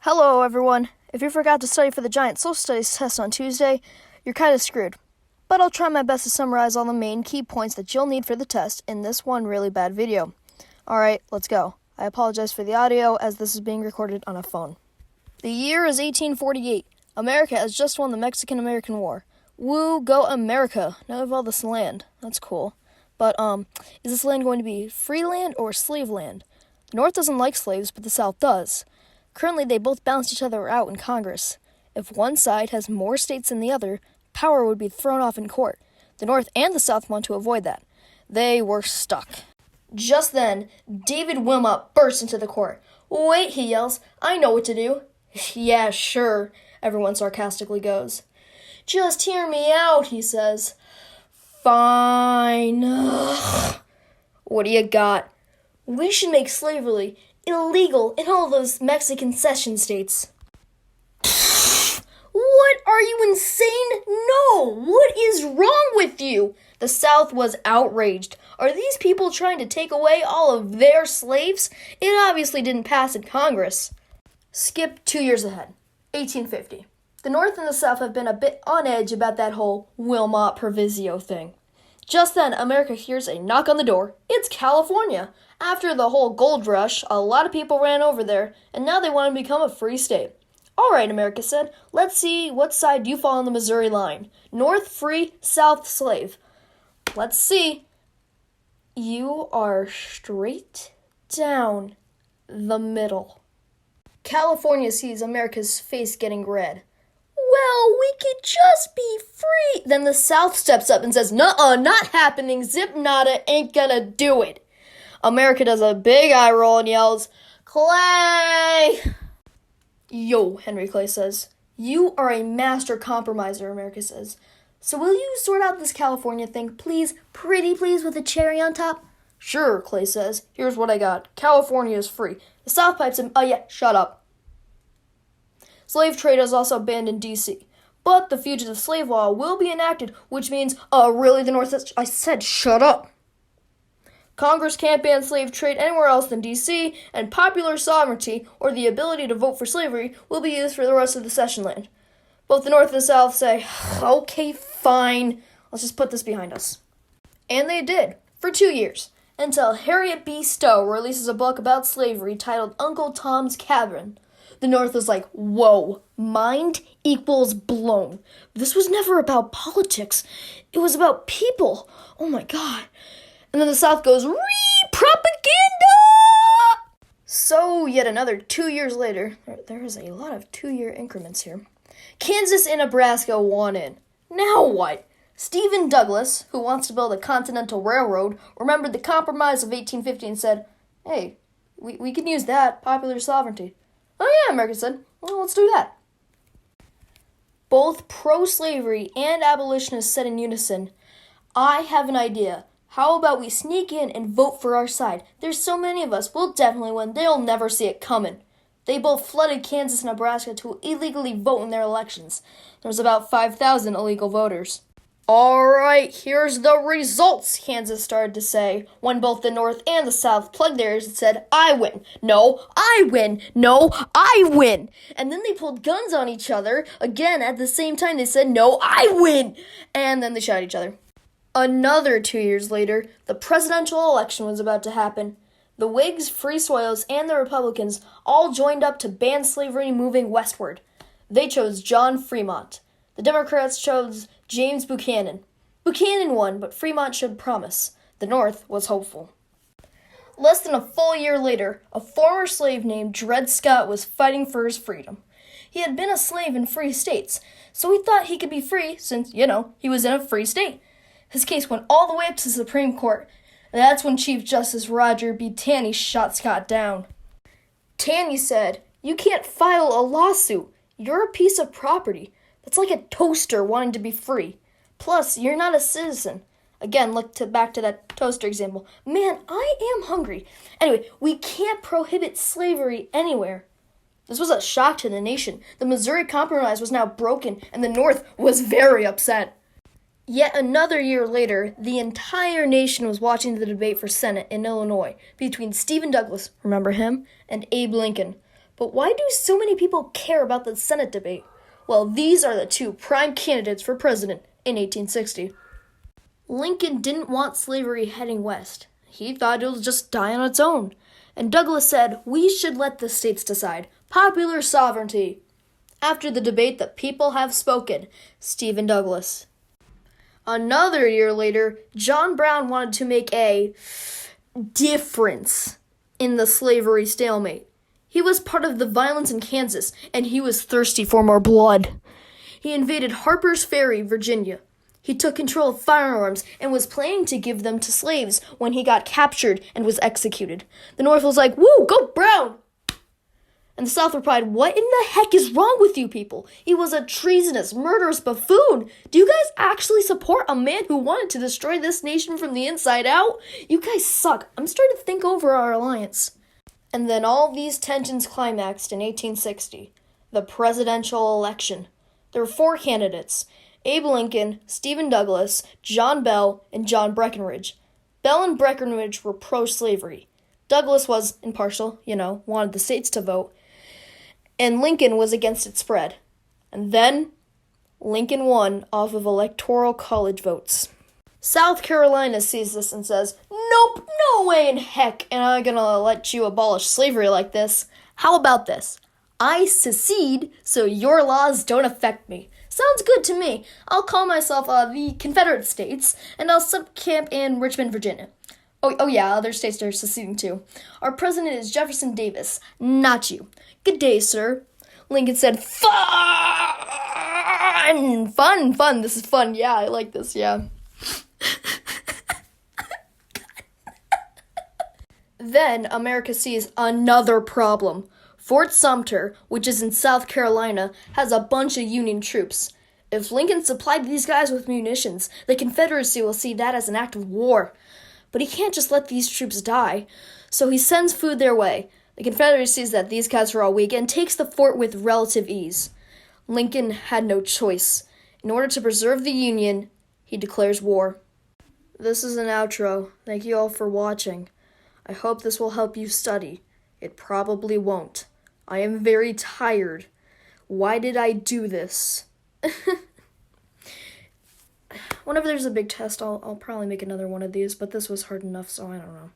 Hello, everyone. If you forgot to study for the Giant Social Studies test on Tuesday, you're kind of screwed. But I'll try my best to summarize all the main key points that you'll need for the test in this one really bad video. Alright, let's go. I apologize for the audio as this is being recorded on a phone. The year is 1848. America has just won the Mexican-American War. Woo, go America. Now we have all this land. That's cool. But, is this land going to be free land or slave land? The North doesn't like slaves, but the South does. Currently, they both balance each other out in Congress. If one side has more states than the other, power would be thrown off in court. The North and the South want to avoid that. They were stuck. Just then, David Wilmot bursts into the court. "Wait," he yells, "I know what to do." "Yeah, sure," everyone sarcastically goes. "Just hear me out," he says. "Fine." Ugh. "What do you got?" "We should make slavery illegal in all those Mexican cession states." "What? Are you insane? No! What is wrong with you?" The South was outraged. Are these people trying to take away all of their slaves? It obviously didn't pass in Congress. Skip 2 years ahead, 1850. The North and the South have been a bit on edge about that whole Wilmot Proviso thing. Just then, America hears a knock on the door. It's California. After the whole gold rush, a lot of people ran over there, and now they want to become a free state. "All right," America said, "let's see what side you fall on the Missouri line. North free, South slave. Let's see." You are straight down the middle. California sees America's face getting red. "Well, we could just be free." Then the South steps up and says, "Nuh-uh, not happening. Zip nada, ain't gonna do it." America does a big eye roll and yells, "Clay!" "Yo," Henry Clay says. "You are a master compromiser," America says. "So will you sort out this California thing, please? Pretty please, with a cherry on top?" "Sure," Clay says. "Here's what I got. California is free." The South pipes him, "Yeah, shut up." Slave trade is also banned in D.C., but the fugitive slave law will be enacted, which means, really, the North says, I said shut up. Congress can't ban slave trade anywhere else than D.C., and popular sovereignty, or the ability to vote for slavery, will be used for the rest of the cession land. Both the North and the South say, "Okay, fine, let's just put this behind us." And they did, for 2 years, until Harriet B. Stowe releases a book about slavery titled Uncle Tom's Cabin. The North was like, whoa, mind equals blown. This was never about politics. It was about people. Oh my God. And then the South goes, propaganda! So yet another 2 years later, there is a lot of 2-year increments here. Kansas and Nebraska won in. Now what? Stephen Douglas, who wants to build a continental railroad, remembered the Compromise of 1850 and said, "Hey, we can use that, popular sovereignty." "Oh yeah," America said. "Well, let's do that." Both pro-slavery and abolitionists said in unison, "I have an idea. How about we sneak in and vote for our side? There's so many of us, we'll definitely win. They'll never see it coming." They both flooded Kansas and Nebraska to illegally vote in their elections. There was about 5,000 illegal voters. "All right, here's the results," Kansas started to say, when both the North and the South plugged their ears and said, "I win. No, I win. No, I win." And then they pulled guns on each other. Again, at the same time, they said, "No, I win." And then they shot at each other. Another 2 years later, the presidential election was about to happen. The Whigs, Free Soils, and the Republicans all joined up to ban slavery moving westward. They chose John Fremont. The Democrats chose James Buchanan. Buchanan won, but Fremont showed promise. The North was hopeful. Less than a full year later, a former slave named Dred Scott was fighting for his freedom. He had been a slave in free states, so he thought he could be free since, he was in a free state. His case went all the way up to the Supreme Court, and that's when Chief Justice Roger B. Taney shot Scott down. Taney said, "You can't file a lawsuit. You're a piece of property. That's like a toaster wanting to be free. Plus, you're not a citizen." Again, back to that toaster example. Man, I am hungry. Anyway, we can't prohibit slavery anywhere. This was a shock to the nation. The Missouri Compromise was now broken, and the North was very upset. Yet another year later, the entire nation was watching the debate for Senate in Illinois between Stephen Douglas, remember him, and Abe Lincoln. But why do so many people care about the Senate debate? Well, these are the two prime candidates for president in 1860. Lincoln didn't want slavery heading west. He thought it would just die on its own. And Douglas said, we should let the states decide. Popular sovereignty. After the debate, the people have spoken. Stephen Douglas. Another year later, John Brown wanted to make a difference in the slavery stalemate. He was part of the violence in Kansas, and he was thirsty for more blood. He invaded Harper's Ferry, Virginia. He took control of firearms and was planning to give them to slaves when he got captured and was executed. The North was like, woo, go Brown! And the South replied, what in the heck is wrong with you people? He was a treasonous, murderous buffoon. Do you guys actually support a man who wanted to destroy this nation from the inside out? You guys suck. I'm starting to think over our alliance. And then all these tensions climaxed in 1860, the presidential election. There were 4 candidates, Abe Lincoln, Stephen Douglas, John Bell, and John Breckinridge. Bell and Breckinridge were pro-slavery. Douglas was impartial, wanted the states to vote. And Lincoln was against its spread. And then, Lincoln won off of electoral college votes. South Carolina sees this and says, nope, no way in heck am I gonna let you abolish slavery like this. How about this? I secede so your laws don't affect me. Sounds good to me. I'll call myself the Confederate States, and I'll set up camp in Richmond, Virginia. Oh yeah, other states are seceding too. Our president is Jefferson Davis, not you. Good day, sir. Lincoln said, fun! Fun. This is fun. Yeah, I like this, yeah. Then America sees another problem. Fort Sumter, which is in South Carolina, has a bunch of Union troops. If Lincoln supplied these guys with munitions, the Confederacy will see that as an act of war. But he can't just let these troops die, so he sends food their way. The Confederacy sees that these guys are all weak and takes the fort with relative ease. Lincoln had no choice. In order to preserve the Union, he declares war. This is an outro. Thank you all for watching. I hope this will help you study. It probably won't. I am very tired. Why did I do this? Whenever there's a big test, I'll probably make another one of these, but this was hard enough, so I don't know.